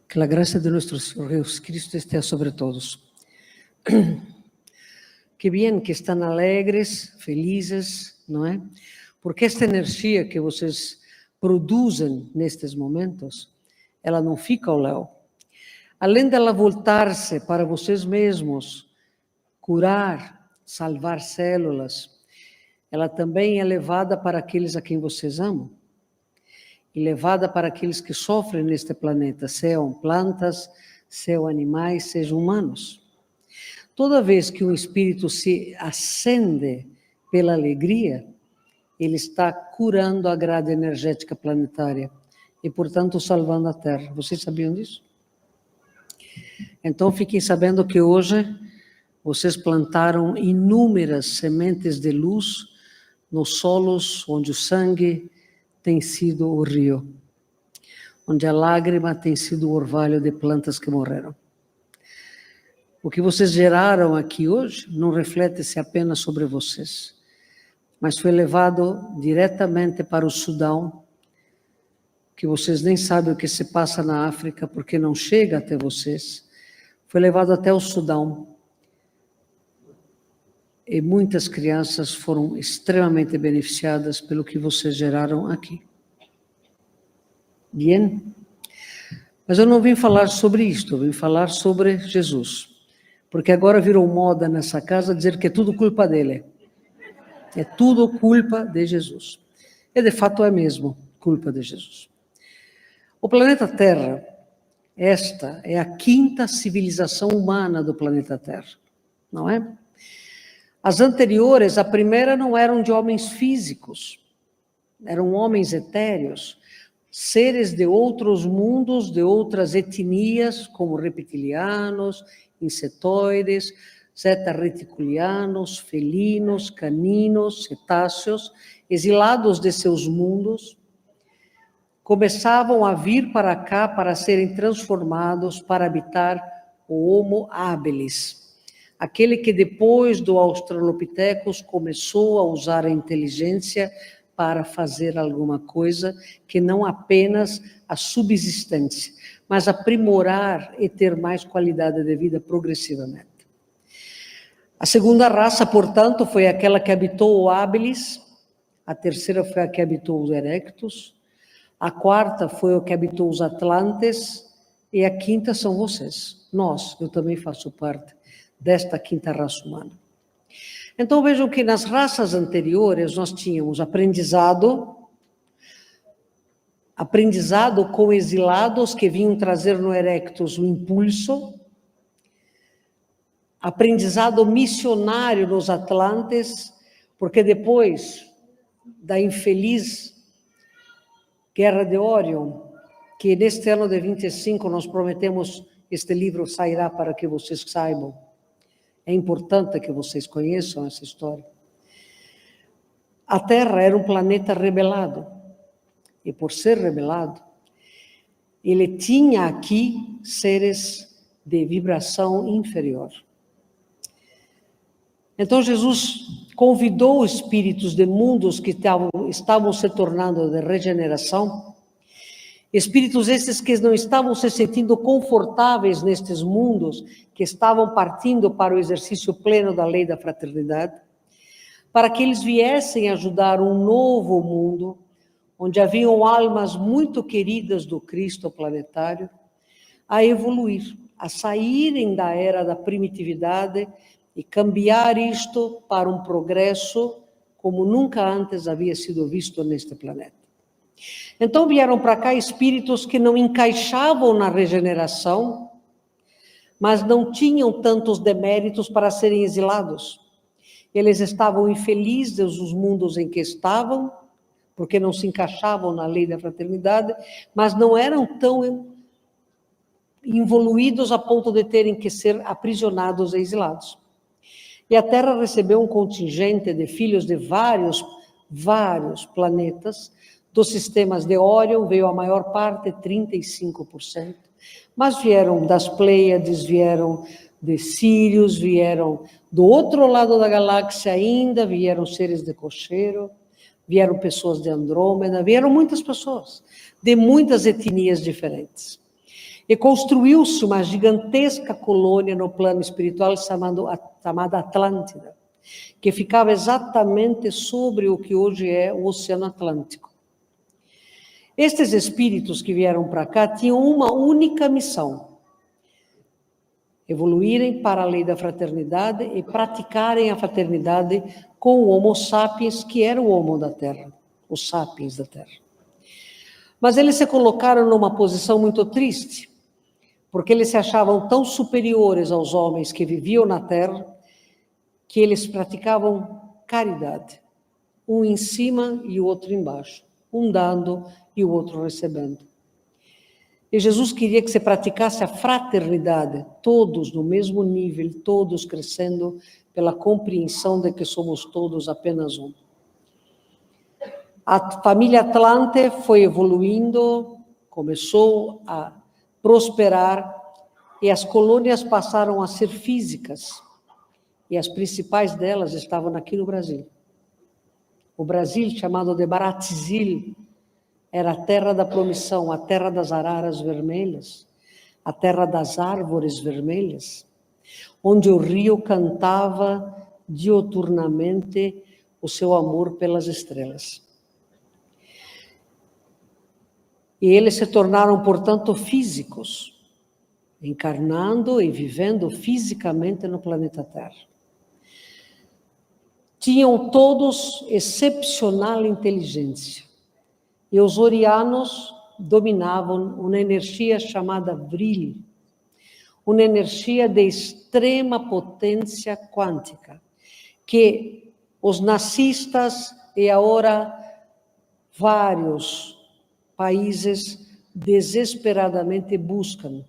Que a graça de nosso Senhor Jesus Cristo esteja sobre todos. Que bem que estão alegres, felizes, não é? Porque esta energia que vocês produzem nestes momentos, ela não fica ao léu. Além dela voltar-se para vocês mesmos, curar, salvar células, ela também é levada para aqueles a quem vocês amam. E levada para aqueles que sofrem neste planeta, sejam plantas, sejam animais, sejam humanos. Toda vez que um espírito se acende pela alegria, ele está curando a grade energética planetária e, portanto, salvando a Terra. Vocês sabiam disso? Então, fiquem sabendo que hoje vocês plantaram inúmeras sementes de luz nos solos onde o sangue tem sido o rio, onde a lágrima tem sido o orvalho de plantas que morreram. O que vocês geraram aqui hoje não reflete-se apenas sobre vocês, mas foi levado diretamente para o Sudão, que vocês nem sabem o que se passa na África, porque não chega até vocês. Foi levado até o Sudão, e muitas crianças foram extremamente beneficiadas pelo que vocês geraram aqui. Bem? Mas eu não vim falar sobre isto, eu vim falar sobre Jesus. Porque agora virou moda nessa casa dizer que é tudo culpa dele. É tudo culpa de Jesus. E de fato é mesmo culpa de Jesus. O planeta Terra, esta é a quinta civilização humana do planeta Terra, não é? As anteriores, a primeira não eram de homens físicos, eram homens etéreos, seres de outros mundos, de outras etnias, como reptilianos, insetoides, zeta-reticulianos, felinos, caninos, cetáceos, exilados de seus mundos, começavam a vir para cá para serem transformados para habitar o Homo habilis, aquele que depois do Australopithecus começou a usar a inteligência para fazer alguma coisa que não apenas a subsistência, mas aprimorar e ter mais qualidade de vida progressivamente. A segunda raça, portanto, foi aquela que habitou o habilis, a terceira foi a que habitou os erectus, a quarta foi o que habitou os atlantes, e a quinta são vocês, nós, eu também faço parte desta quinta raça humana. Então vejam que nas raças anteriores nós tínhamos aprendizado com exilados que vinham trazer no erectus o impulso, aprendizado missionário nos atlantes, porque depois da infeliz Guerra de Orion, que neste ano de 25 nós prometemos, este livro sairá para que vocês saibam, é importante que vocês conheçam essa história. A Terra era um planeta rebelado, e por ser rebelado, ele tinha aqui seres de vibração inferior. Então Jesus convidou espíritos de mundos que estavam se tornando de regeneração, espíritos esses que não estavam se sentindo confortáveis nestes mundos, que estavam partindo para o exercício pleno da lei da fraternidade, para que eles viessem ajudar um novo mundo, onde haviam almas muito queridas do Cristo planetário, a evoluir, a saírem da era da primitividade e cambiar isto para um progresso como nunca antes havia sido visto neste planeta. Então vieram para cá espíritos que não encaixavam na regeneração, mas não tinham tantos deméritos para serem exilados. Eles estavam infelizes nos mundos em que estavam, porque não se encaixavam na lei da fraternidade, mas não eram tão evoluídos a ponto de terem que ser aprisionados e exilados. E a Terra recebeu um contingente de filhos de vários planetas. Dos sistemas de Órion veio a maior parte, 35%, mas vieram das Pleiades, vieram de Sírios, vieram do outro lado da galáxia ainda, vieram seres de Cocheiro, vieram pessoas de Andrômeda, vieram muitas pessoas, de muitas etnias diferentes. E construiu-se uma gigantesca colônia no plano espiritual chamada Atlântida, que ficava exatamente sobre o que hoje é o Oceano Atlântico. Estes espíritos que vieram para cá tinham uma única missão: evoluírem para a lei da fraternidade e praticarem a fraternidade com o Homo sapiens, que era o Homo da Terra, os sapiens da Terra. Mas eles se colocaram numa posição muito triste, porque eles se achavam tão superiores aos homens que viviam na Terra, que eles praticavam caridade, um em cima e o outro embaixo, um dando e o outro recebendo. E Jesus queria que se praticasse a fraternidade, todos no mesmo nível, todos crescendo pela compreensão de que somos todos apenas um. A família Atlante foi evoluindo, começou a prosperar, e as colônias passaram a ser físicas, e as principais delas estavam aqui no Brasil. O Brasil, chamado de Baratzil, era a terra da promissão, a terra das araras vermelhas, a terra das árvores vermelhas, onde o rio cantava dioturnamente o seu amor pelas estrelas. E eles se tornaram, portanto, físicos, encarnando e vivendo fisicamente no planeta Terra. Tinham todos excepcional inteligência. E os orianos dominavam uma energia chamada Vril, uma energia de extrema potência quântica, que os nazistas e agora vários países desesperadamente buscam,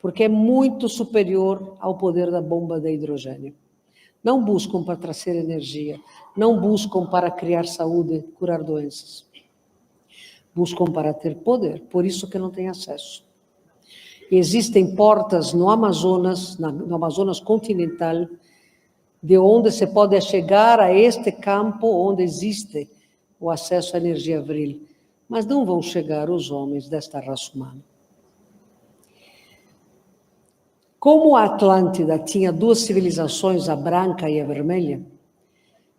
porque é muito superior ao poder da bomba de hidrogênio. Não buscam para trazer energia, não buscam para criar saúde, curar doenças. Buscam para ter poder, por isso que não tem acesso. Existem portas no Amazonas, no Amazonas continental, de onde se pode chegar a este campo onde existe o acesso à energia Vril, mas não vão chegar os homens desta raça humana. Como a Atlântida tinha duas civilizações, a branca e a vermelha,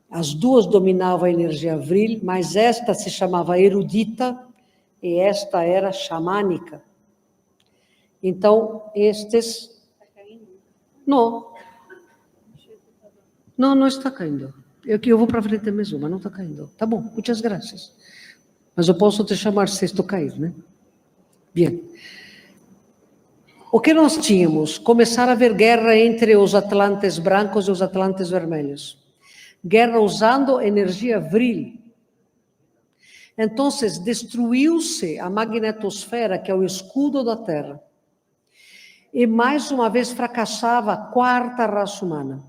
as duas dominavam a energia Vril, mas esta se chamava erudita e esta era xamânica. Então, estes... Não. Não está caindo. Eu vou para frente mesmo, mas não está caindo. Tá bom, muitas graças. Mas eu posso te chamar se isto cair, né? Bem. O que nós tínhamos? Começar a haver guerra entre os atlantes brancos e os atlantes vermelhos. Guerra usando energia Vril. Então, destruiu-se a magnetosfera, que é o escudo da Terra. E, mais uma vez, fracassava a quarta raça humana.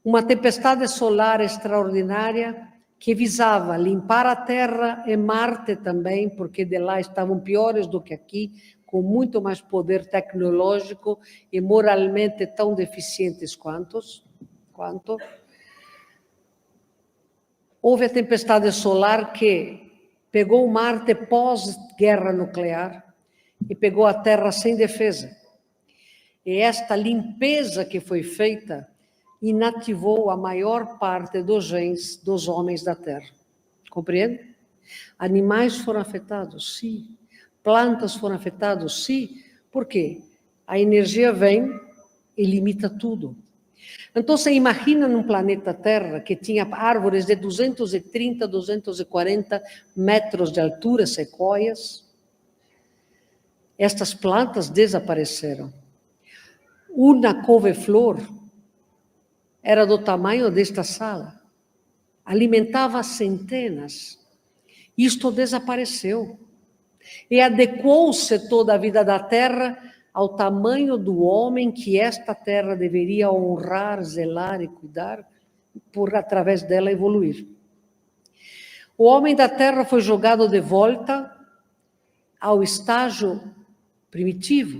Uma tempestade solar extraordinária que visava limpar a Terra e Marte também, porque de lá estavam piores do que aqui, com muito mais poder tecnológico e moralmente tão deficientes quanto. Houve a tempestade solar que pegou Marte pós-guerra nuclear e pegou a Terra sem defesa. E esta limpeza que foi feita inativou a maior parte dos genes dos homens da Terra. Compreende? Animais foram afetados, sim. Plantas foram afetadas, sim. Por quê? A energia vem e limita tudo. Então, você imagina num planeta Terra que tinha árvores de 230, 240 metros de altura, sequoias. Estas plantas desapareceram. Uma couve-flor era do tamanho desta sala. Alimentava centenas. Isto desapareceu. E adequou-se toda a vida da Terra ao tamanho do homem que esta Terra deveria honrar, zelar e cuidar, por através dela evoluir. O homem da Terra foi jogado de volta ao estágio primitivo.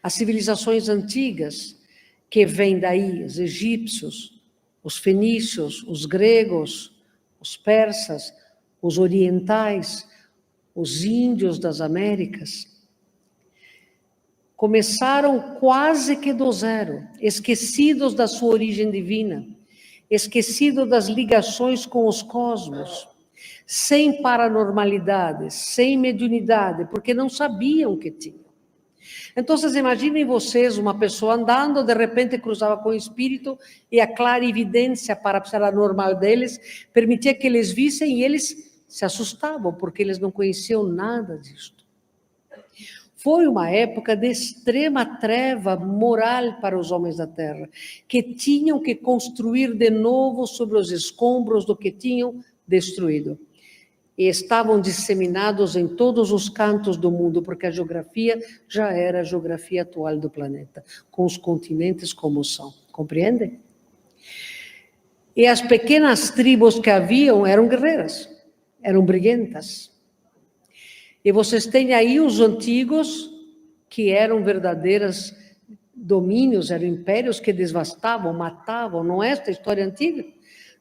As civilizações antigas, que vêm daí, os egípcios, os fenícios, os gregos, os persas, os orientais, os índios das Américas, começaram quase que do zero, esquecidos da sua origem divina, esquecidos das ligações com os cosmos, sem paranormalidade, sem mediunidade, porque não sabiam o que tinham. Então, imaginem vocês uma pessoa andando, de repente cruzava com o espírito e a clarividência paranormal deles permitia que eles vissem e eles se assustavam, porque eles não conheciam nada disto. Foi uma época de extrema treva moral para os homens da Terra, que tinham que construir de novo sobre os escombros do que tinham destruído. E estavam disseminados em todos os cantos do mundo, porque a geografia já era a geografia atual do planeta, com os continentes como são. Compreendem? E as pequenas tribos que haviam eram guerreiras, eram briguentas. E vocês têm aí os antigos, que eram verdadeiros domínios, eram impérios que devastavam, matavam. Não é esta história antiga?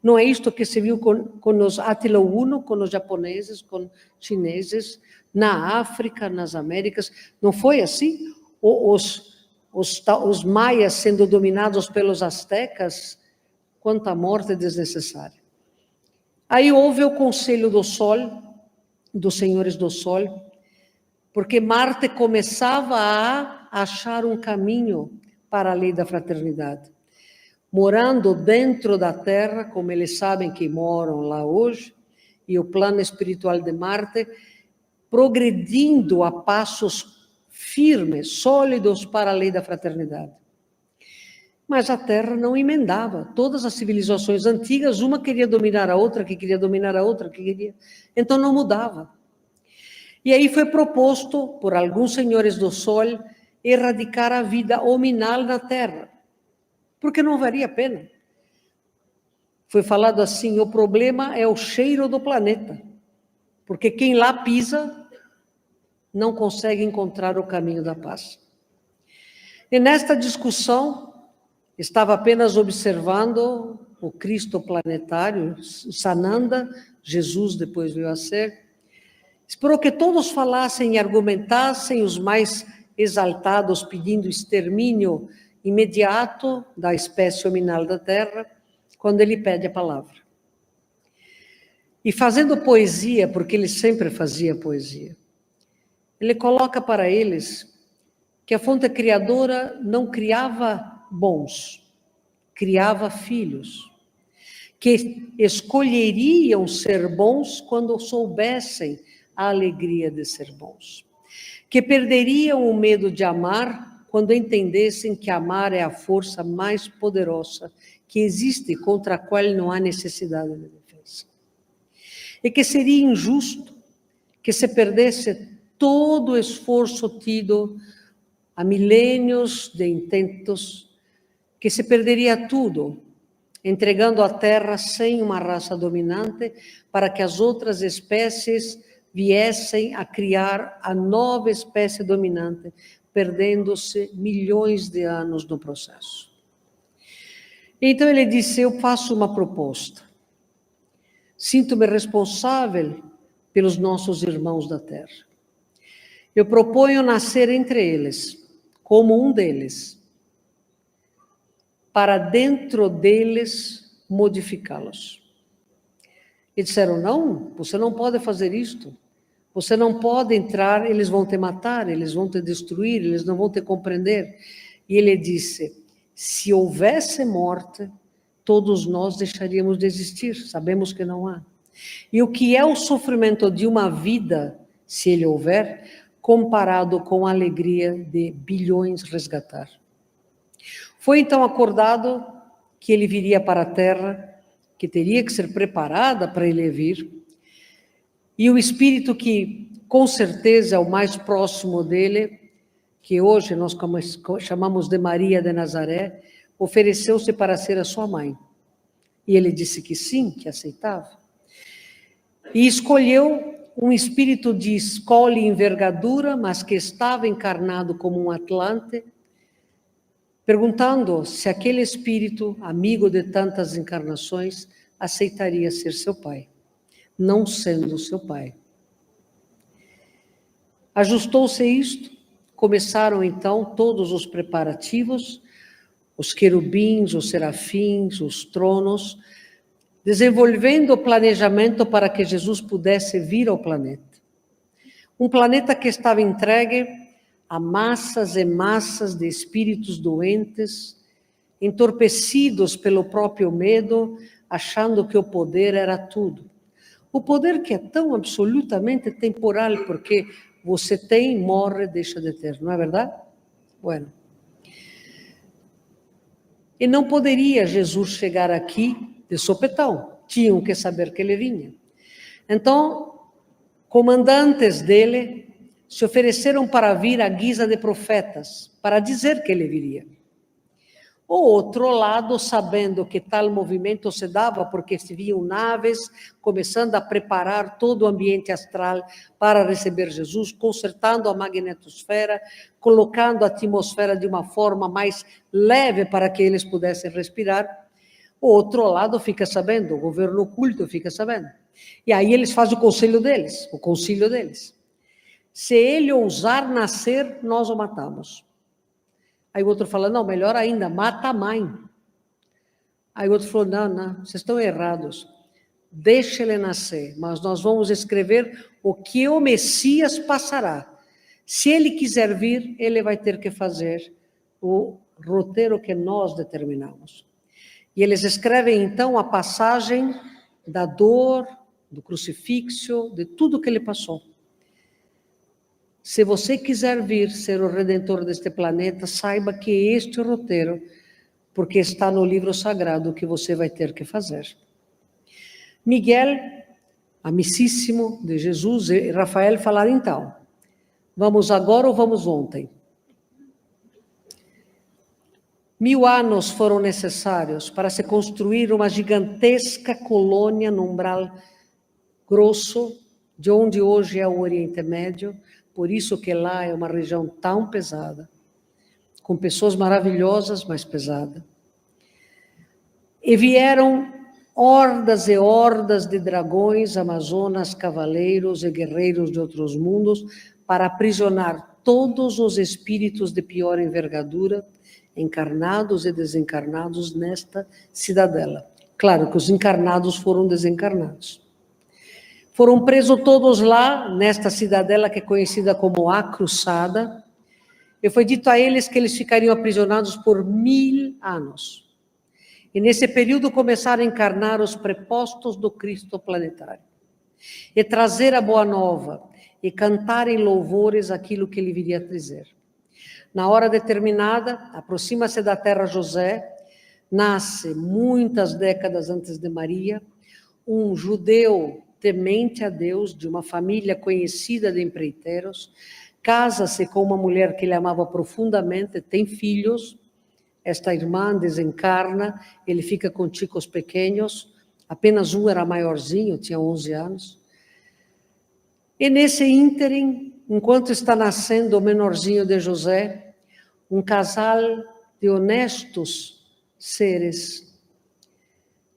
Não é isto que se viu com os Átila Uno, com os japoneses, com os chineses, na África, nas Américas? Não foi assim? Os maias sendo dominados pelos astecas, quanta morte desnecessária. Aí houve o Conselho do Sol, dos Senhores do Sol, porque Marte começava a achar um caminho para a lei da fraternidade. Morando dentro da Terra, como eles sabem que moram lá hoje, e o plano espiritual de Marte, progredindo a passos firmes, sólidos para a lei da fraternidade. Mas a Terra não emendava. Todas as civilizações antigas, uma queria dominar a outra, que queria dominar a outra, que queria... Então não mudava. E aí foi proposto, por alguns senhores do Sol, erradicar a vida hominal na Terra, porque não valia a pena. Foi falado assim, o problema é o cheiro do planeta, porque quem lá pisa não consegue encontrar o caminho da paz. E nesta discussão, estava apenas observando o Cristo planetário, Sananda, Jesus depois veio a ser. Esperou que todos falassem e argumentassem, os mais exaltados pedindo extermínio imediato da espécie hominal da Terra, quando ele pede a palavra. E fazendo poesia, porque ele sempre fazia poesia, ele coloca para eles que a fonte criadora não criava bons, criava filhos, que escolheriam ser bons quando soubessem a alegria de ser bons, que perderiam o medo de amar quando entendessem que amar é a força mais poderosa que existe, contra a qual não há necessidade de defesa. E que seria injusto que se perdesse todo o esforço tido há milênios de intentos, que se perderia tudo, entregando a Terra sem uma raça dominante, para que as outras espécies viessem a criar a nova espécie dominante, perdendo-se milhões de anos no processo. Então ele disse, eu faço uma proposta. Sinto-me responsável pelos nossos irmãos da Terra. Eu proponho nascer entre eles, como um deles, para dentro deles modificá-los. E disseram, não, você não pode fazer isto. Você não pode entrar, eles vão te matar, eles vão te destruir, eles não vão te compreender. E ele disse, se houvesse morte, todos nós deixaríamos de existir, sabemos que não há. E o que é o sofrimento de uma vida, se ele houver, comparado com a alegria de bilhões resgatar? Foi então acordado que ele viria para a Terra, que teria que ser preparada para ele vir, e o espírito que, com certeza, é o mais próximo dele, que hoje nós chamamos de Maria de Nazaré, ofereceu-se para ser a sua mãe. E ele disse que sim, que aceitava. E escolheu um espírito de escola e envergadura, mas que estava encarnado como um Atlante, perguntando se aquele espírito, amigo de tantas encarnações, aceitaria ser seu pai, não sendo seu pai. Ajustou-se isto, começaram então todos os preparativos, os querubins, os serafins, os tronos, desenvolvendo o planejamento para que Jesus pudesse vir ao planeta. Um planeta que estava entregue a massas e massas de espíritos doentes, entorpecidos pelo próprio medo, achando que o poder era tudo. O poder que é tão absolutamente temporal, porque você tem, morre, deixa de ter, não é verdade? Bueno. E não poderia Jesus chegar aqui de sopetão, tinham que saber que ele vinha. Então, comandantes dele se ofereceram para vir à guisa de profetas, para dizer que ele viria. O outro lado, sabendo que tal movimento se dava porque se viam naves começando a preparar todo o ambiente astral para receber Jesus, consertando a magnetosfera, colocando a atmosfera de uma forma mais leve para que eles pudessem respirar. O outro lado fica sabendo, o governo oculto fica sabendo. E aí eles fazem o concílio deles. Se ele ousar nascer, nós o matamos. Aí o outro fala, não, melhor ainda, mata a mãe. Aí o outro falou, não, vocês estão errados. Deixa ele nascer, mas nós vamos escrever o que o Messias passará. Se ele quiser vir, ele vai ter que fazer o roteiro que nós determinamos. E eles escrevem, então, a passagem da dor, do crucifixo, de tudo que ele passou. Se você quiser vir ser o redentor deste planeta, saiba que este é o roteiro, porque está no livro sagrado que você vai ter que fazer. Miguel, amicíssimo de Jesus, e Rafael falaram então, vamos agora ou vamos ontem? 1000 anos foram necessários para se construir uma gigantesca colônia no umbral grosso, de onde hoje é o Oriente Médio, por isso que lá é uma região tão pesada, com pessoas maravilhosas, mas pesada. E vieram hordas e hordas de dragões, amazonas, cavaleiros e guerreiros de outros mundos para aprisionar todos os espíritos de pior envergadura, encarnados e desencarnados nesta cidadela. Claro que os encarnados foram desencarnados. Foram presos todos lá, nesta cidadela que é conhecida como a Cruzada, e foi dito a eles que eles ficariam aprisionados por 1000 anos. E nesse período começaram a encarnar os prepostos do Cristo planetário, e trazer a boa nova, e cantar em louvores aquilo que ele viria a dizer. Na hora determinada, aproxima-se da terra José, nasce muitas décadas antes de Maria, um judeu temente a Deus, de uma família conhecida de empreiteiros, casa-se com uma mulher que ele amava profundamente, tem filhos, esta irmã desencarna, ele fica com chicos pequenos, apenas um era maiorzinho, tinha 11 anos. E nesse ínterim, enquanto está nascendo o menorzinho de José, um casal de honestos seres,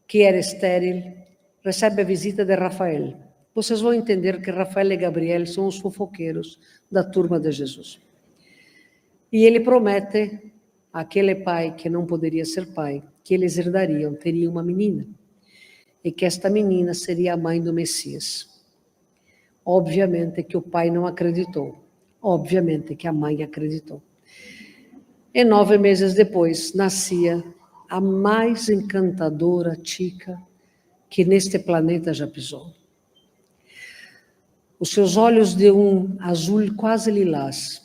que era estéril, recebe a visita de Rafael. Vocês vão entender que Rafael e Gabriel são os fofoqueiros da turma de Jesus. E ele promete àquele pai, que não poderia ser pai, que eles herdariam, teriam uma menina. E que esta menina seria a mãe do Messias. Obviamente que o pai não acreditou. Obviamente que a mãe acreditou. E 9 meses depois, nascia a mais encantadora chica que neste planeta já pisou. Os seus olhos de um azul quase lilás,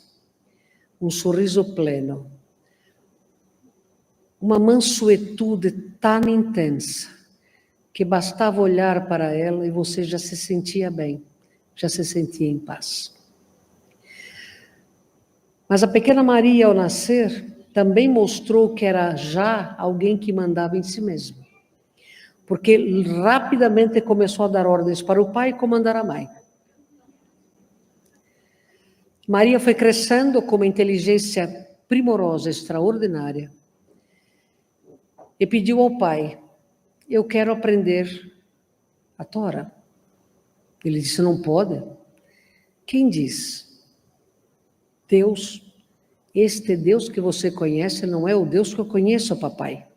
um sorriso pleno, uma mansuetude tão intensa que bastava olhar para ela e você já se sentia bem, já se sentia em paz. Mas a pequena Maria, ao nascer, também mostrou que era já alguém que mandava em si mesma. Porque rapidamente começou a dar ordens para o pai comandar a mãe. Maria foi crescendo com uma inteligência primorosa, extraordinária, e pediu ao pai, eu quero aprender a Tora. Ele disse, não pode. Quem diz? Deus este Deus que você conhece não é o Deus que eu conheço, papai.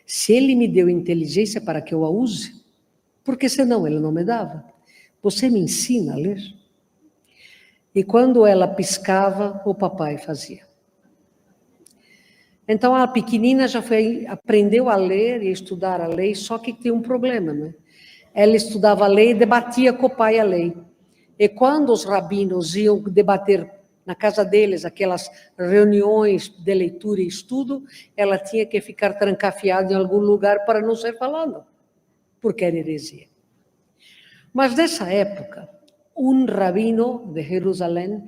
Se ele me deu inteligência para que eu a use, porque senão ele não me dava. Você me ensina a ler? E quando ela piscava, o papai fazia. Então a pequenina já aprendeu a ler e estudar a lei, só que tem um problema, né? Ela estudava a lei e debatia com o pai a lei. E quando os rabinos iam debater na casa deles, aquelas reuniões de leitura e estudo, ela tinha que ficar trancafiada em algum lugar para não sair falando, porque era heresia. Mas nessa época, um rabino de Jerusalém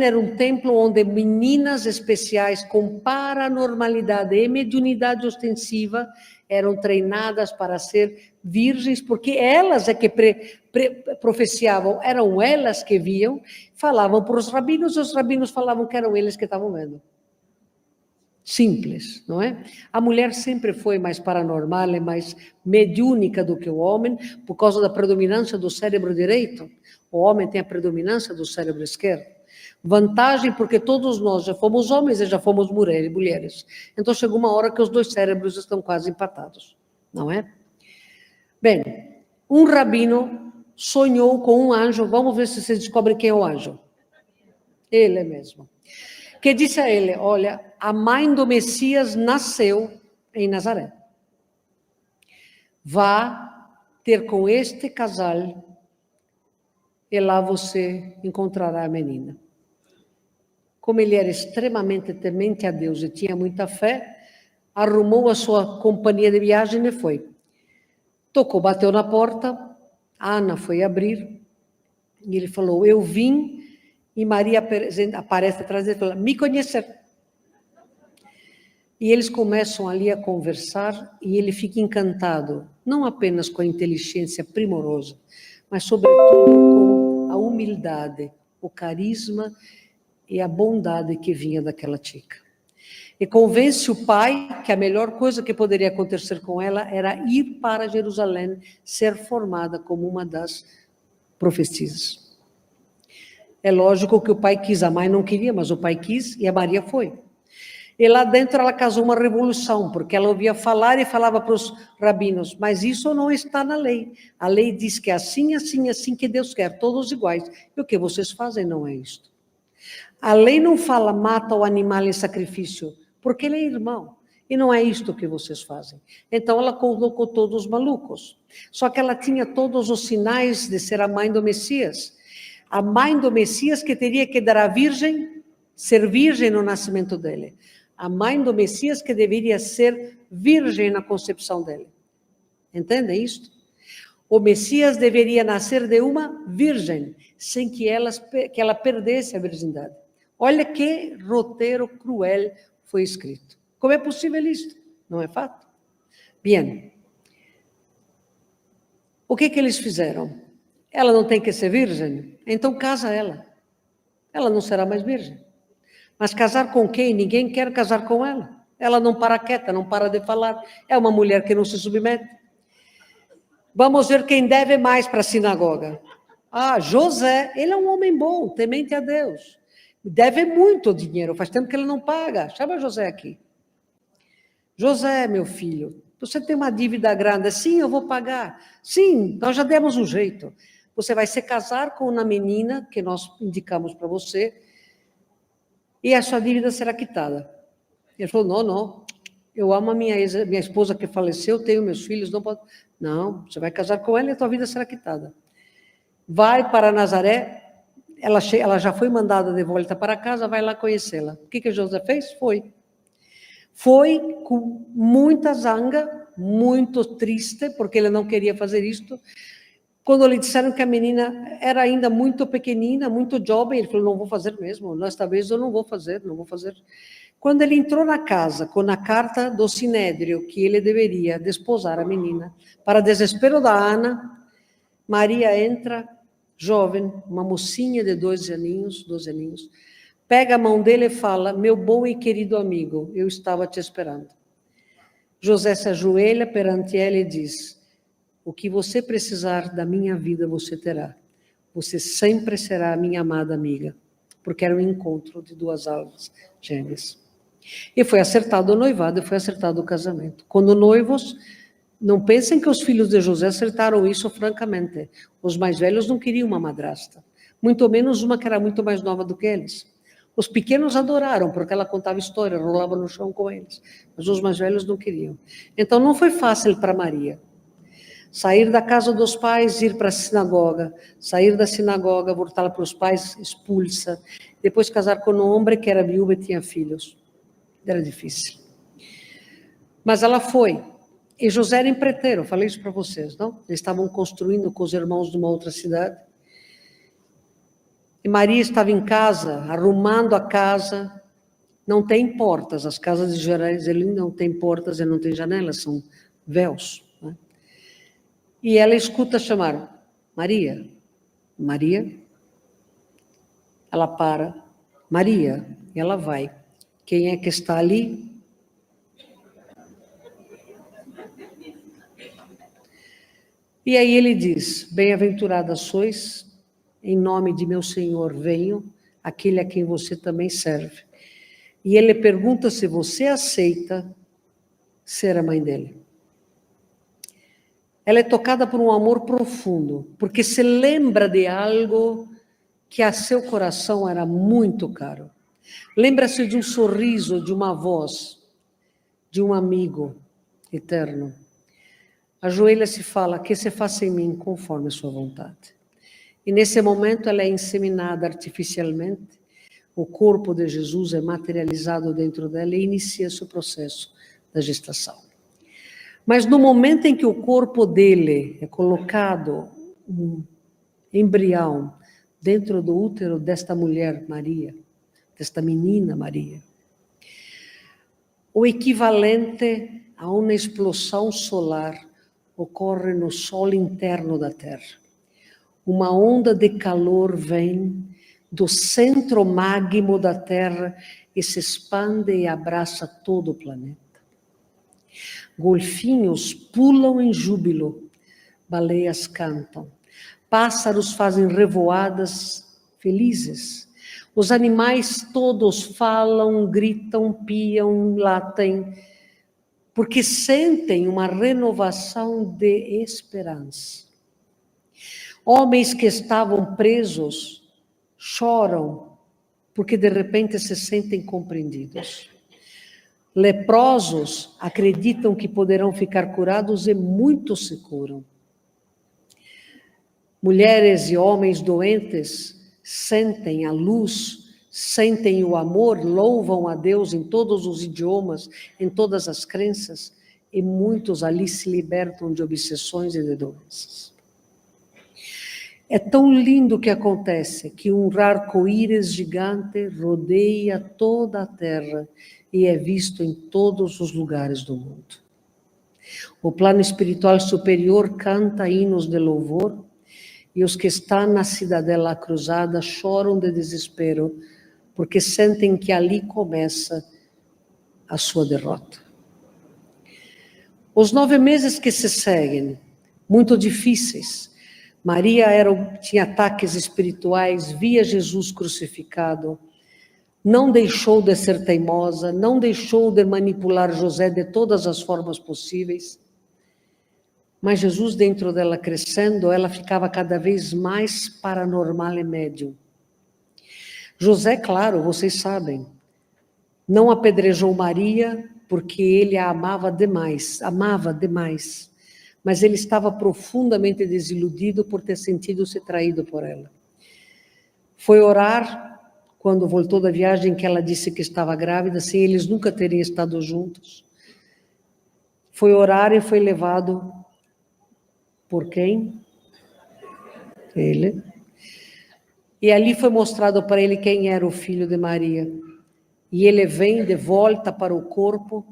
era um templo onde meninas especiais com paranormalidade e mediunidade ostensiva eram treinadas para ser virgens, porque elas é que profeciavam, eram elas que viam, falavam para os rabinos falavam que eram eles que estavam vendo. Simples, não é? A mulher sempre foi mais paranormal e mais mediúnica do que o homem, por causa da predominância do cérebro direito. O homem tem a predominância do cérebro esquerdo. Vantagem porque todos nós já fomos homens e já fomos mulheres. Então chegou uma hora que os dois cérebros estão quase empatados, não é? Bem, um rabino sonhou com um anjo. Vamos ver se você descobre quem é o anjo. Ele mesmo. Que disse a ele: olha, a mãe do Messias nasceu em Nazaré. Vá ter com este casal e lá você encontrará a menina. Como ele era extremamente temente a Deus e tinha muita fé, arrumou a sua companhia de viagem e foi. Tocou, bateu na porta, Ana foi abrir e ele falou: eu vim. E Maria aparece atrás dele e fala: me conhecer. E eles começam ali a conversar e ele fica encantado, não apenas com a inteligência primorosa, mas sobretudo com a humildade, o carisma e a bondade que vinha daquela chica. E convence o pai que a melhor coisa que poderia acontecer com ela era ir para Jerusalém, ser formada como uma das profetisas. É lógico que o pai quis, a mãe não queria, mas o pai quis e a Maria foi. E lá dentro ela causou uma revolução, porque ela ouvia falar e falava para os rabinos: mas isso não está na lei. A lei diz que é assim, assim, assim que Deus quer, todos iguais. E o que vocês fazem não é isto. A lei não fala mata o animal em sacrifício, porque ele é irmão. E não é isto que vocês fazem. Então ela colocou todos malucos. Só que ela tinha todos os sinais de ser a mãe do Messias. A mãe do Messias que teria que dar a virgem, ser virgem no nascimento dele. A mãe do Messias que deveria ser virgem na concepção dele. Entende isto? O Messias deveria nascer de uma virgem, sem que ela perdesse a virgindade. Olha que roteiro cruel foi escrito. Como é possível isto? Não é fato? Bem, o que eles fizeram? Ela não tem que ser virgem? Então casa ela. Ela não será mais virgem. Mas casar com quem? Ninguém quer casar com ela. Ela não para quieta, não para de falar. É uma mulher que não se submete. Vamos ver quem deve mais para a sinagoga. Ah, José, ele é um homem bom, temente a Deus. Deve muito dinheiro, faz tempo que ele não paga. Chama José aqui. José, meu filho, você tem uma dívida grande. Sim, eu vou pagar. Sim, nós já demos um jeito. Você vai se casar com uma menina que nós indicamos para você e a sua dívida será quitada. Ele falou: não, eu amo a minha esposa que faleceu, tenho meus filhos, não pode... Não, você vai casar com ela e a tua vida será quitada. Vai para Nazaré, ela já foi mandada de volta para casa, vai lá conhecê-la. O que José fez? Foi com muita zanga, muito triste, porque ele não queria fazer isto. Quando lhe disseram que a menina era ainda muito pequenina, muito jovem, ele falou: não vou fazer mesmo, desta vez eu não vou fazer. Quando ele entrou na casa com a carta do Sinédrio, que ele deveria desposar a menina, para desespero da Ana, Maria entra, jovem, uma mocinha de 12 aninhos, pega a mão dele e fala: meu bom e querido amigo, eu estava te esperando. José se ajoelha perante ela e diz: o que você precisar da minha vida, você terá. Você sempre será a minha amada amiga. porque era um encontro de duas almas gêmeas. E foi acertado o noivado, e foi acertado o casamento. Quando noivos, não pensem que os filhos de José acertaram isso francamente. Os mais velhos não queriam uma madrasta, muito menos uma que era muito mais nova do que eles. Os pequenos adoraram, porque ela contava história, rolava no chão com eles. Mas os mais velhos não queriam. Então não foi fácil para Maria. Sair da casa dos pais, ir para a sinagoga, sair da sinagoga, voltar para os pais, expulsa, depois casar com um homem que era viúva e tinha filhos. Era difícil. Mas ela foi. E José era empreiteiro, falei isso para vocês, não? Eles estavam construindo com os irmãos de uma outra cidade. E Maria estava em casa, arrumando a casa. Não tem portas, as casas de Jerusalém não tem portas e não tem janelas, são véus. Né? E ela escuta chamar, Maria, Maria. Ela para, Maria, e ela vai. Quem é que está ali? E aí ele diz, bem-aventurada sois, em nome de meu Senhor venho, aquele a quem você também serve. E ele pergunta se você aceita ser a mãe dele. Ela é tocada por um amor profundo, porque se lembra de algo que a seu coração era muito caro. Lembra-se de um sorriso, de uma voz, de um amigo eterno. Ajoelha-se e fala, que se faça em mim conforme a sua vontade. E nesse momento ela é inseminada artificialmente, o corpo de Jesus é materializado dentro dela e inicia-se o processo da gestação. Mas no momento em que o corpo dele é colocado, um embrião, dentro do útero desta mulher Maria, desta menina Maria, o equivalente a uma explosão solar ocorre no solo interno da Terra. Uma onda de calor vem do centro magmo da Terra e se expande e abraça todo o planeta. Golfinhos pulam em júbilo, baleias cantam, pássaros fazem revoadas felizes. Os animais todos falam, gritam, piam, latem, porque sentem uma renovação de esperança. Homens que estavam presos choram, porque de repente se sentem compreendidos. Leprosos acreditam que poderão ficar curados e muitos se curam. Mulheres e homens doentes sentem a luz, sentem o amor, louvam a Deus em todos os idiomas, em todas as crenças, e muitos ali se libertam de obsessões e de doenças. É tão lindo o que acontece, que um arco-íris gigante rodeia toda a terra e é visto em todos os lugares do mundo. O plano espiritual superior canta hinos de louvor e os que estão na cidadela cruzada choram de desespero porque sentem que ali começa a sua derrota. Os 9 meses que se seguem, muito difíceis. Maria tinha ataques espirituais, via Jesus crucificado, não deixou de ser teimosa, não deixou de manipular José de todas as formas possíveis. Mas Jesus, dentro dela crescendo, ela ficava cada vez mais paranormal e médium. José, claro, vocês sabem, não apedrejou Maria porque ele a amava demais, mas ele estava profundamente desiludido por ter sentido-se traído por ela. Foi orar, quando voltou da viagem, que ela disse que estava grávida, sem eles nunca terem estado juntos. Foi orar e foi levado por quem? Ele. E ali foi mostrado para ele quem era o filho de Maria. E ele vem de volta para o corpo,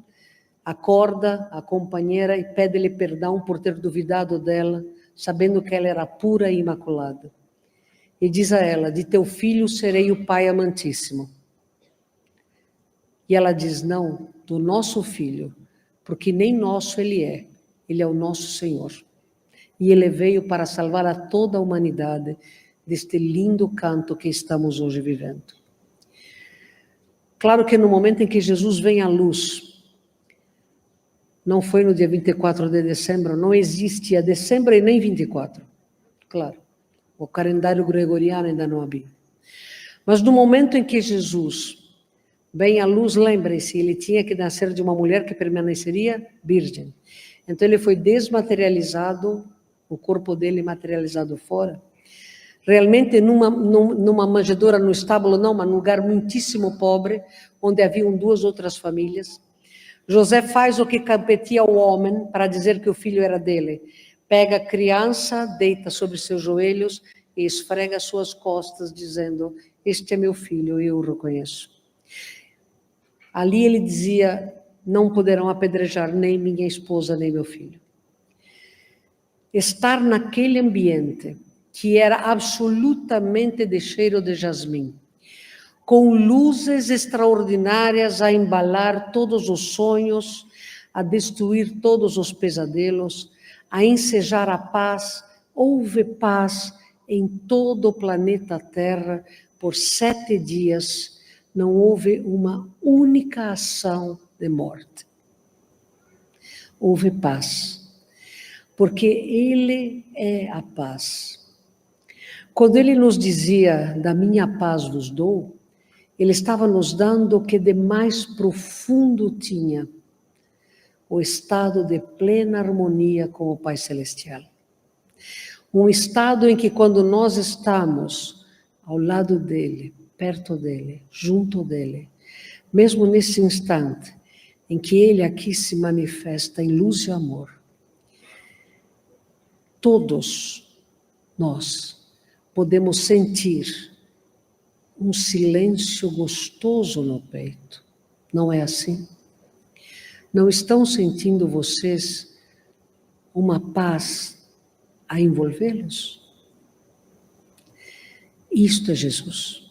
acorda a companheira e pede-lhe perdão por ter duvidado dela, sabendo que ela era pura e imaculada. E diz a ela, de teu filho serei o pai amantíssimo. E ela diz, não, do nosso filho, porque nem nosso ele é o nosso Senhor. E ele veio para salvar a toda a humanidade deste lindo canto que estamos hoje vivendo. Claro que no momento em que Jesus vem à luz, não foi no dia 24 de dezembro, não existia dezembro e nem 24, claro. O calendário gregoriano ainda não havia. Mas no momento em que Jesus vem à luz, lembrem-se, ele tinha que nascer de uma mulher que permaneceria virgem. Então ele foi desmaterializado, o corpo dele materializado fora. Realmente numa manjedoura, no estábulo não, mas num lugar muitíssimo pobre, onde haviam 2 outras famílias. José faz o que competia ao homem para dizer que o filho era dele. Pega a criança, deita sobre seus joelhos e esfrega suas costas, dizendo: este é meu filho, eu o reconheço. Ali ele dizia: não poderão apedrejar nem minha esposa, nem meu filho. Estar naquele ambiente, que era absolutamente de cheiro de jasmim, com luzes extraordinárias a embalar todos os sonhos, a destruir todos os pesadelos, a ensejar a paz. Houve paz em todo o planeta Terra por 7 dias. Não houve uma única ação de morte. Houve paz, porque Ele é a paz. Quando Ele nos dizia: da minha paz vos dou, Ele estava nos dando o que de mais profundo tinha, o estado de plena harmonia com o Pai Celestial. Um estado em que, quando nós estamos ao lado dEle, perto dEle, junto dEle, mesmo nesse instante em que Ele aqui se manifesta em luz e amor, todos nós podemos sentir um silêncio gostoso no peito. Não é assim? Não estão sentindo vocês uma paz a envolvê-los? Isto é Jesus.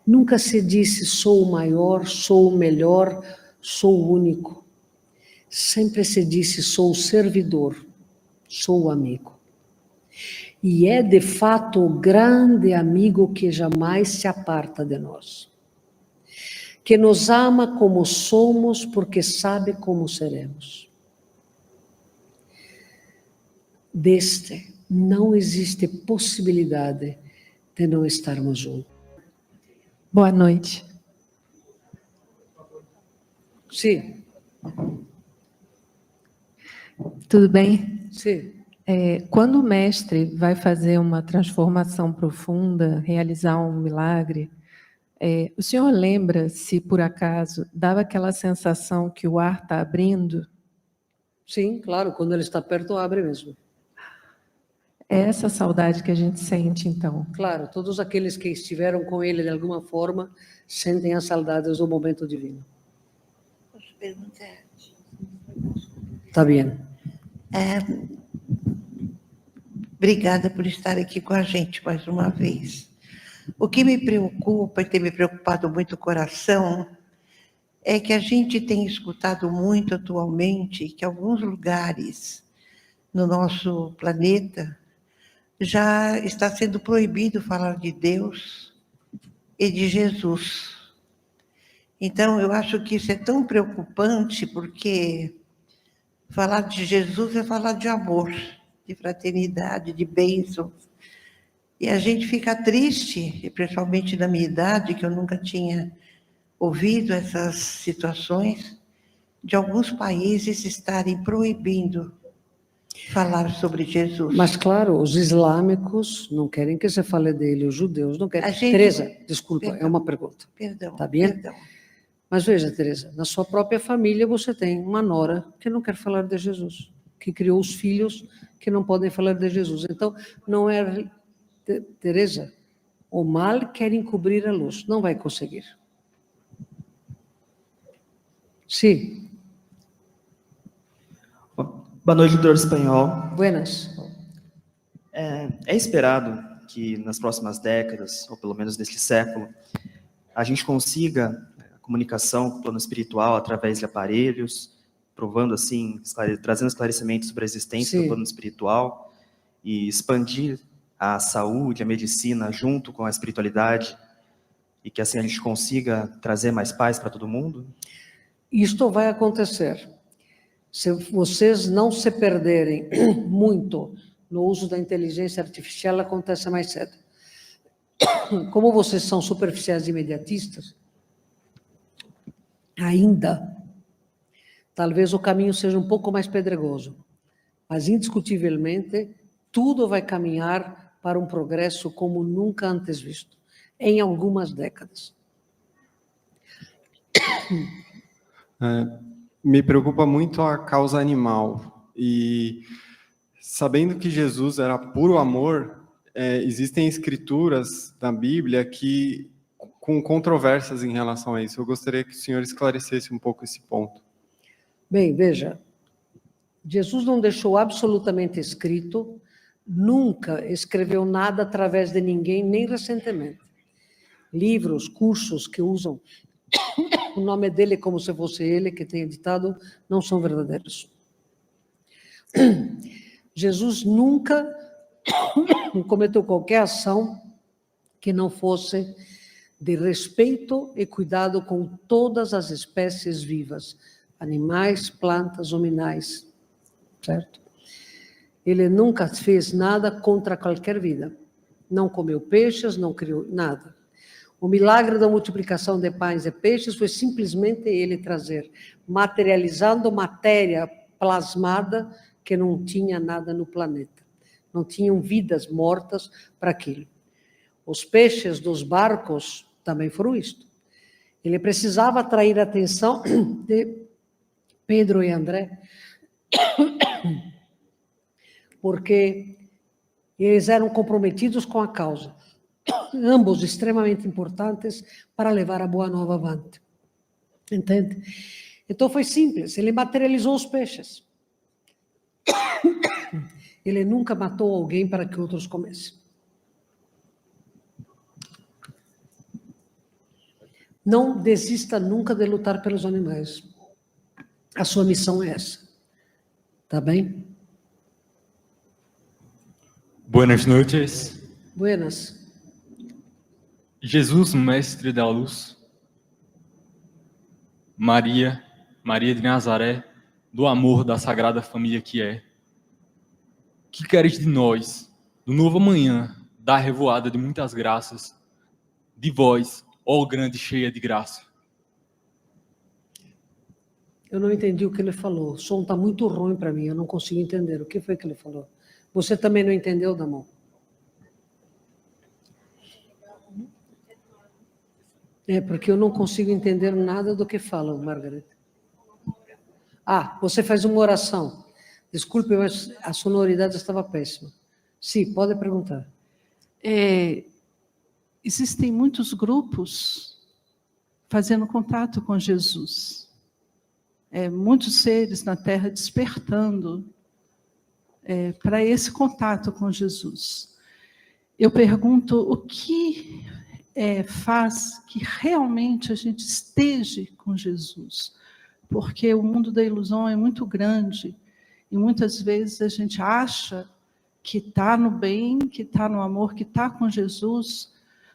Nunca se disse: sou o maior, sou o melhor, sou o único. Sempre se disse: sou o servidor, sou o amigo. E é de fato o grande amigo que jamais se aparta de nós, que nos ama como somos, porque sabe como seremos. Deste não existe possibilidade de não estarmos juntos. Boa noite. Sim. Tudo bem? Sim. Quando o mestre vai fazer uma transformação profunda, realizar um milagre, o senhor lembra se, por acaso, dava aquela sensação que o ar está abrindo? Sim, claro, quando ele está perto, abre mesmo. É essa saudade que a gente sente, então. Claro, todos aqueles que estiveram com ele de alguma forma sentem as saudades do momento divino. Posso perguntar? Está bem. Obrigada por estar aqui com a gente mais uma vez. O que me preocupa, e tem me preocupado muito o coração, é que a gente tem escutado muito atualmente que alguns lugares no nosso planeta já está sendo proibido falar de Deus e de Jesus. Então, eu acho que isso é tão preocupante, porque falar de Jesus é falar de amor, de fraternidade, de bênçãos. E a gente fica triste, principalmente na minha idade, que eu nunca tinha ouvido essas situações, de alguns países estarem proibindo falar sobre Jesus. Mas, claro, os islâmicos não querem que se fale dele, os judeus não querem. Teresa, desculpa, Perdão. é uma pergunta. Perdão. Está bem? Perdão. Mas veja, Teresa, na sua própria família você tem uma nora que não quer falar de Jesus, que criou os filhos que não podem falar de Jesus. Então, não é... Teresa, o mal quer encobrir a luz, não vai conseguir. Sim. Boa noite, doutor Espanhol. Buenas. É esperado que nas próximas décadas, ou pelo menos neste século, a gente consiga a comunicação com o plano espiritual através de aparelhos, provando assim, trazendo esclarecimentos sobre a existência do plano espiritual e expandir a saúde, a medicina junto com a espiritualidade e que assim a gente consiga trazer mais paz para todo mundo? Isto vai acontecer. Se vocês não se perderem muito no uso da inteligência artificial, acontece mais cedo. Como vocês são superficiais e imediatistas, ainda, talvez o caminho seja um pouco mais pedregoso, mas indiscutivelmente tudo vai caminhar para um progresso como nunca antes visto, em algumas décadas. Me preocupa muito a causa animal, e sabendo que Jesus era puro amor, existem escrituras na Bíblia que com controvérsias em relação a isso. Eu gostaria que o senhor esclarecesse um pouco esse ponto. Bem, veja, Jesus não deixou absolutamente escrito, nunca escreveu nada através de ninguém, nem recentemente. Livros, cursos que usam o nome dele como se fosse ele que tem editado, não são verdadeiros. Jesus nunca cometeu qualquer ação que não fosse de respeito e cuidado com todas as espécies vivas, animais, plantas, hominais, certo? Ele nunca fez nada contra qualquer vida. Não comeu peixes, não criou nada. O milagre da multiplicação de pães e peixes foi simplesmente ele trazer, materializando matéria plasmada que não tinha nada no planeta. Não tinham vidas mortas para aquilo. Os peixes dos barcos também foram isto. Ele precisava atrair a atenção de Pedro e André, porque eles eram comprometidos com a causa, ambos extremamente importantes para levar a boa nova avante. Entende? Então foi simples, ele materializou os peixes. Ele nunca matou alguém para que outros comessem. Não desista nunca de lutar pelos animais. A sua missão é essa. Tá bem? Buenas noches. Buenas. Jesus, mestre da luz. Maria de Nazaré, do amor da Sagrada Família que é. Que queres de nós, do novo amanhã, da revoada de muitas graças, de vós, ó grande cheia de graça? Eu não entendi o que ele falou. O som está muito ruim para mim, eu não consigo entender. O que foi que ele falou? Você também não entendeu, Damon? Porque eu não consigo entender nada do que falam, Margareta. Ah, você faz uma oração. Desculpe, mas a sonoridade estava péssima. Sim, pode perguntar. Existem muitos grupos fazendo contato com Jesus. Muitos seres na Terra despertando para esse contato com Jesus. Eu pergunto o que faz que realmente a gente esteja com Jesus, porque o mundo da ilusão é muito grande e muitas vezes a gente acha que está no bem, que está no amor, que está com Jesus,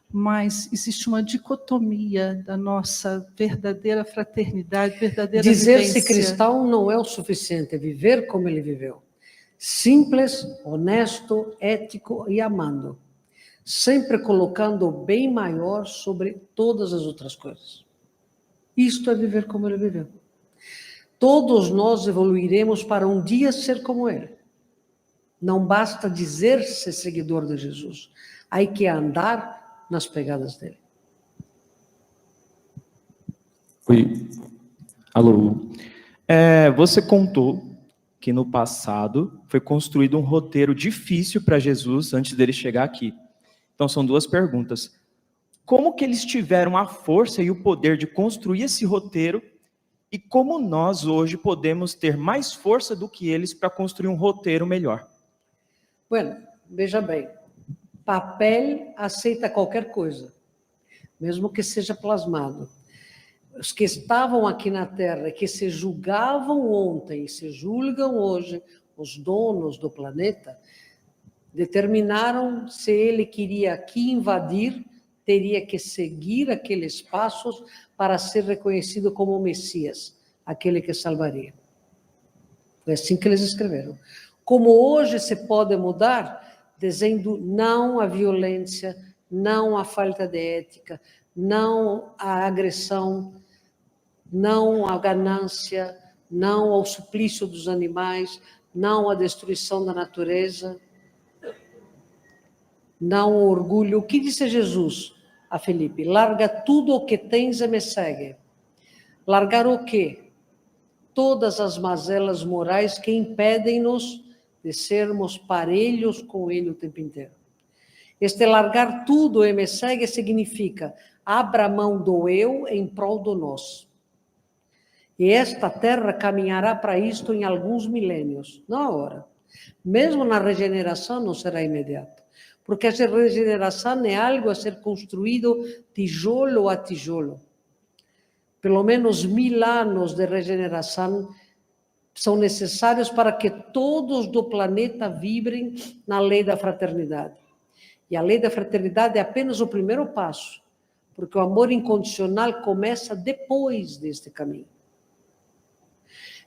mas existe uma dicotomia da nossa verdadeira fraternidade, verdadeira Dizer-se vivência. cristão não é o suficiente, é viver como ele viveu. Simples, honesto, ético e amando. Sempre colocando o bem maior sobre todas as outras coisas. Isto é viver como ele viveu. Todos nós evoluiremos para um dia ser como ele. Não basta dizer-se seguidor de Jesus. Há que andar nas pegadas dele. Oi. Alô. Você contou que no passado foi construído um roteiro difícil para Jesus antes dele chegar aqui. Então são duas perguntas. Como que eles tiveram a força e o poder de construir esse roteiro e como nós hoje podemos ter mais força do que eles para construir um roteiro melhor? Bueno, veja bem, papel aceita qualquer coisa, mesmo que seja plasmado. Os que estavam aqui na Terra, que se julgavam ontem, se julgam hoje, os donos do planeta, determinaram se ele queria aqui invadir, teria que seguir aqueles passos para ser reconhecido como Messias, aquele que salvaria. Foi assim que eles escreveram. Como hoje se pode mudar, dizendo não à violência, não à falta de ética, não à agressão, não à ganância, não ao suplício dos animais, não à destruição da natureza, não ao orgulho. O que disse Jesus a Felipe? Larga tudo o que tens e me segue. Largar o quê? Todas as mazelas morais que impedem-nos de sermos parelhos com Ele o tempo inteiro. Este largar tudo e me segue significa abra mão do eu em prol do nós. E esta terra caminhará para isto em alguns milênios, não agora. Mesmo na regeneração não será imediato, porque essa regeneração é algo a ser construído tijolo a tijolo. Pelo menos 1000 anos de regeneração são necessários para que todos do planeta vibrem na lei da fraternidade. E a lei da fraternidade é apenas o primeiro passo, porque o amor incondicional começa depois deste caminho.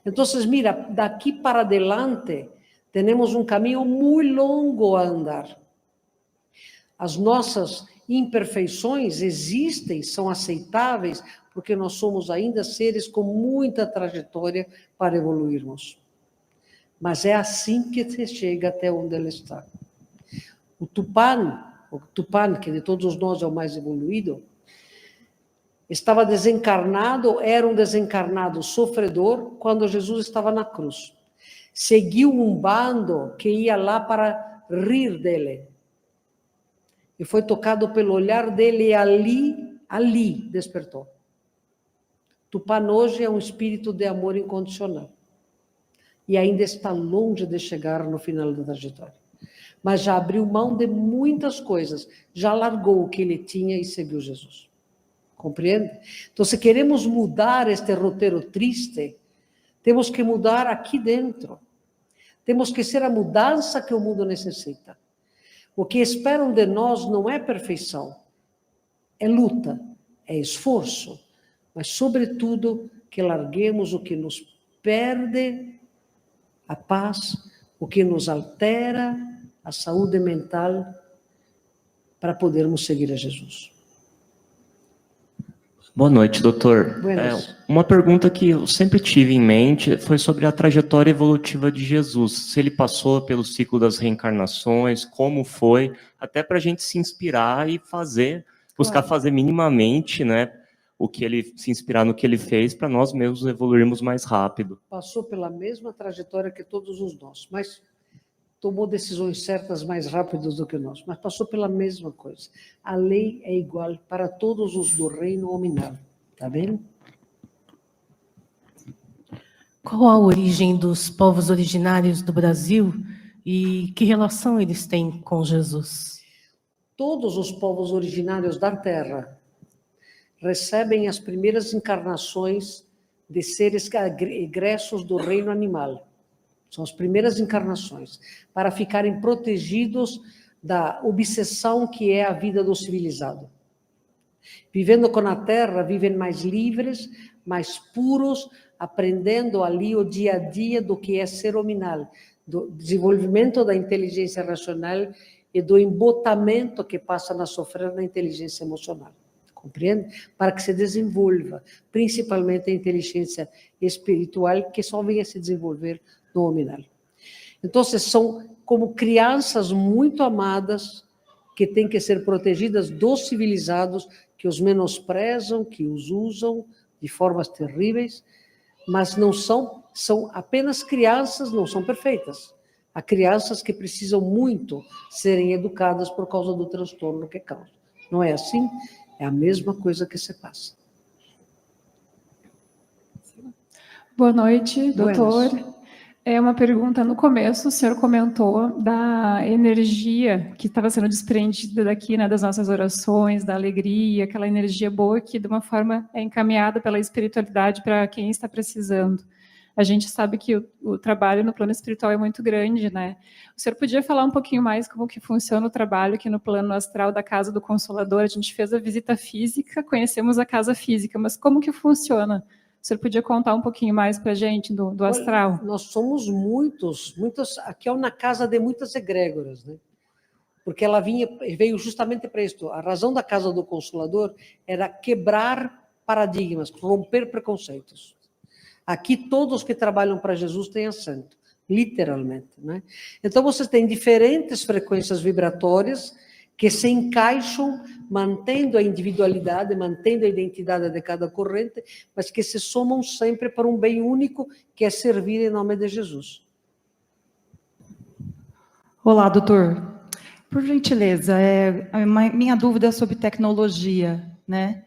Então, mira, daqui para adelante, temos um caminho muito longo a andar. As nossas imperfeições existem, são aceitáveis, porque nós somos ainda seres com muita trajetória para evoluirmos. Mas é assim que se chega até onde ele está. O Tupã, que de todos nós é o mais evoluído, estava desencarnado, era um desencarnado sofredor quando Jesus estava na cruz. Seguiu um bando que ia lá para rir dele. E foi tocado pelo olhar dele e ali despertou. Tupã hoje é um espírito de amor incondicional. E ainda está longe de chegar no final da trajetória. Mas já abriu mão de muitas coisas, já largou o que ele tinha e seguiu Jesus. Compreende? Então, se queremos mudar este roteiro triste, temos que mudar aqui dentro. Temos que ser a mudança que o mundo necessita. O que esperam de nós não é perfeição, é luta, é esforço, mas, sobretudo, que larguemos o que nos perde a paz, o que nos altera a saúde mental, para podermos seguir a Jesus. Boa noite, doutor. Buenas. Uma pergunta que eu sempre tive em mente foi sobre a trajetória evolutiva de Jesus. Se ele passou pelo ciclo das reencarnações, como foi, até para a gente se inspirar e buscar fazer minimamente, né, o que ele se inspirar no que ele fez, para nós mesmos evoluirmos mais rápido. Passou pela mesma trajetória que todos os nós, mas tomou decisões certas mais rápidas do que nós, mas passou pela mesma coisa. A lei é igual para todos os do reino nominal, tá vendo? Qual a origem dos povos originários do Brasil e que relação eles têm com Jesus? Todos os povos originários da Terra recebem as primeiras encarnações de seres egressos do reino animal. São as primeiras encarnações, para ficarem protegidos da obsessão que é a vida do civilizado. Vivendo com a Terra, vivem mais livres, mais puros, aprendendo ali o dia a dia do que é ser hominal, do desenvolvimento da inteligência racional e do embotamento que passa a sofrer na inteligência emocional. Compreende? Para que se desenvolva, principalmente a inteligência espiritual, que só vem a se desenvolver no hominal. Então, são como crianças muito amadas, que têm que ser protegidas dos civilizados, que os menosprezam, que os usam de formas terríveis, mas não são apenas crianças, não são perfeitas. Há crianças que precisam muito serem educadas por causa do transtorno que causa. Não é assim? É a mesma coisa que se passa. Boa noite, doutor. Buenas. É uma pergunta, no começo o senhor comentou da energia que estava sendo desprendida daqui, né, das nossas orações, da alegria, aquela energia boa que de uma forma é encaminhada pela espiritualidade para quem está precisando. A gente sabe que o trabalho no plano espiritual é muito grande, né? O senhor podia falar um pouquinho mais como que funciona o trabalho aqui no plano astral da Casa do Consolador? A gente fez a visita física, conhecemos a casa física, mas como que funciona? O senhor podia contar um pouquinho mais para a gente do astral? Olha, nós somos muitos, aqui é uma casa de muitas egrégoras, né? Porque ela veio justamente para isto. A razão da Casa do Consolador era quebrar paradigmas, romper preconceitos. Aqui todos que trabalham para Jesus têm assento, literalmente, né? Então você tem diferentes frequências vibratórias que se encaixam, mantendo a individualidade, mantendo a identidade de cada corrente, mas que se somam sempre para um bem único, que é servir em nome de Jesus. Olá, doutor. Por gentileza, minha dúvida é sobre tecnologia, né?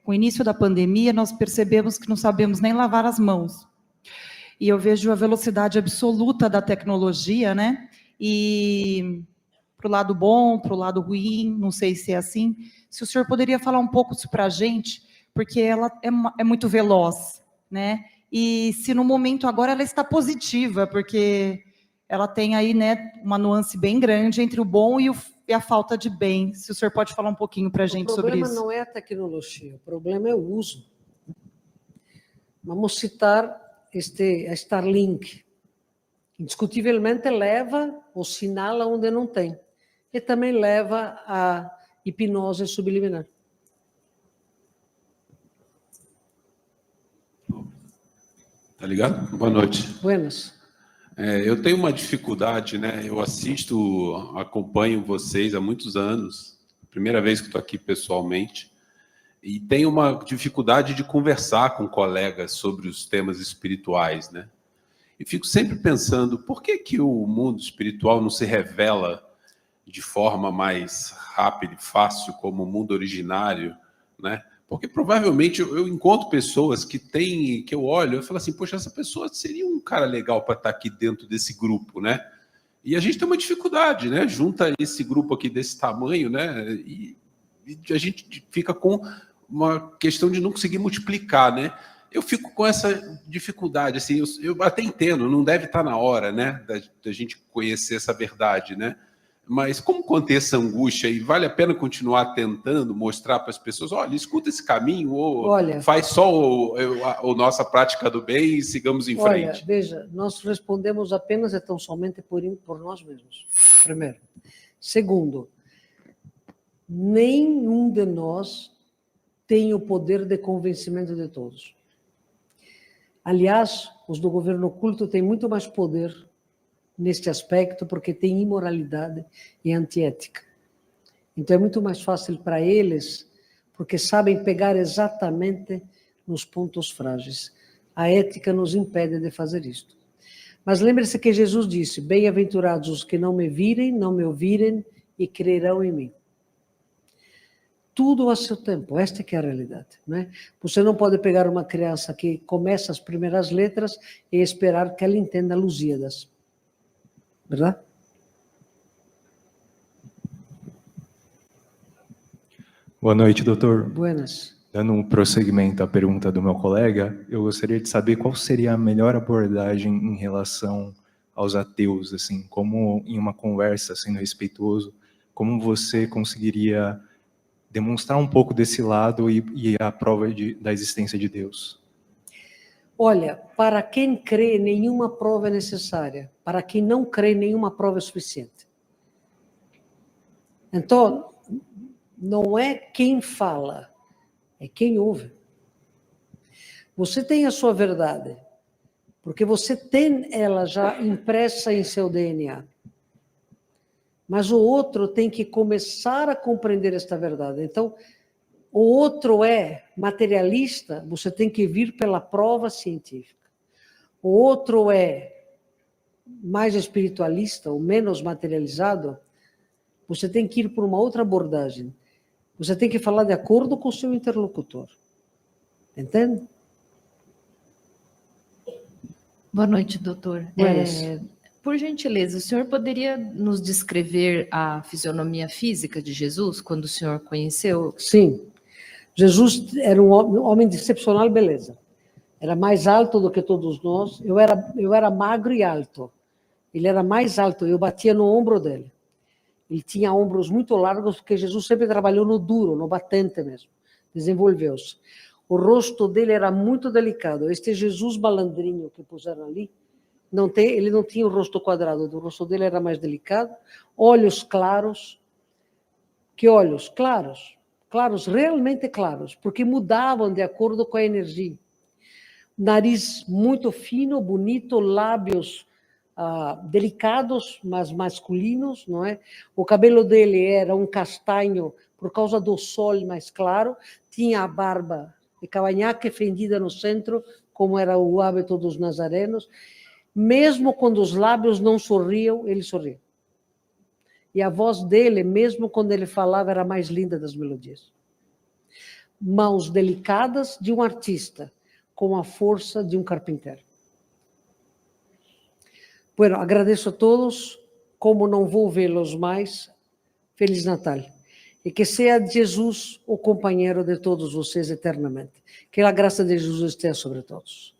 Com o início da pandemia, nós percebemos que não sabemos nem lavar as mãos. E eu vejo a velocidade absoluta da tecnologia, né? E para o lado bom, para o lado ruim, não sei se é assim. Se o senhor poderia falar um pouco isso para a gente, porque ela é muito veloz, né? E se no momento agora ela está positiva, porque ela tem aí, né, uma nuance bem grande entre o bom e a falta de bem. Se o senhor pode falar um pouquinho para a gente sobre isso. O problema não é a tecnologia, o problema é o uso. Vamos citar a Starlink. Indiscutivelmente leva o sinal aonde não tem. E também leva a hipnose subliminar. Tá ligado? Boa noite. Buenas. Eu tenho uma dificuldade, né? Eu acompanho vocês há muitos anos, primeira vez que estou aqui pessoalmente, e tenho uma dificuldade de conversar com colegas sobre os temas espirituais, né? E fico sempre pensando, por que o mundo espiritual não se revela de forma mais rápida e fácil como o mundo originário, né? Porque provavelmente eu encontro pessoas que eu olho e falo assim, poxa, essa pessoa seria um cara legal para estar aqui dentro desse grupo, né? E a gente tem uma dificuldade, né? Junta esse grupo aqui desse tamanho, né? E a gente fica com uma questão de não conseguir multiplicar, né? Eu fico com essa dificuldade, assim, eu até entendo, não deve estar na hora, né, da gente conhecer essa verdade, né? Mas como conter essa angústia e vale a pena continuar tentando mostrar para as pessoas, olha, escuta esse caminho, ou faz só a nossa prática do bem e sigamos em frente. Olha, veja, nós respondemos apenas e tão somente por nós mesmos, primeiro. Segundo, nenhum de nós tem o poder de convencimento de todos. Aliás, os do governo oculto têm muito mais poder neste aspecto, porque tem imoralidade e antiética. Então é muito mais fácil para eles, porque sabem pegar exatamente nos pontos frágeis. A ética nos impede de fazer isto. Mas lembre-se que Jesus disse, bem-aventurados os que não me virem, não me ouvirem e crerão em mim. Tudo a seu tempo, esta que é a realidade, né? Você não pode pegar uma criança que começa as primeiras letras e esperar que ela entenda Lusíadas. Verdade? Boa noite, doutor. Buenas. Dando um prosseguimento à pergunta do meu colega, eu gostaria de saber qual seria a melhor abordagem em relação aos ateus, assim, como em uma conversa sendo respeitoso, como você conseguiria demonstrar um pouco desse lado e a prova da existência de Deus? Olha, para quem crê, nenhuma prova é necessária. Para quem não crê, nenhuma prova é suficiente. Então, não é quem fala, é quem ouve. Você tem a sua verdade, porque você tem ela já impressa em seu DNA. Mas o outro tem que começar a compreender esta verdade. Então, o outro é materialista, você tem que vir pela prova científica. O outro é mais espiritualista ou menos materializado, você tem que ir por uma outra abordagem. Você tem que falar de acordo com o seu interlocutor. Entende? Boa noite, doutor. Por gentileza, o senhor poderia nos descrever a fisionomia física de Jesus, quando o senhor conheceu? Sim. Jesus era um homem de excepcional beleza. Era mais alto do que todos nós. Eu era magro e alto. Ele era mais alto, eu batia no ombro dele. Ele tinha ombros muito largos, porque Jesus sempre trabalhou no duro, no batente mesmo. Desenvolveu-se. O rosto dele era muito delicado. Este Jesus malandrinho que puseram ali, ele não tinha o rosto quadrado, o rosto dele era mais delicado. Olhos claros. Que olhos? Claros. Claros, realmente claros, porque mudavam de acordo com a energia. Nariz muito fino, bonito, lábios delicados, mas masculinos, não é? O cabelo dele era um castanho por causa do sol mais claro, tinha a barba de cavanhaque fendida no centro, como era o hábito dos nazarenos. Mesmo quando os lábios não sorriam, ele sorria. E a voz dele, mesmo quando ele falava, era a mais linda das melodias. Mãos delicadas de um artista, com a força de um carpinteiro. Bueno, agradeço a todos. Como não vou vê-los mais, Feliz Natal. E que seja Jesus o companheiro de todos vocês eternamente. Que a graça de Jesus esteja sobre todos.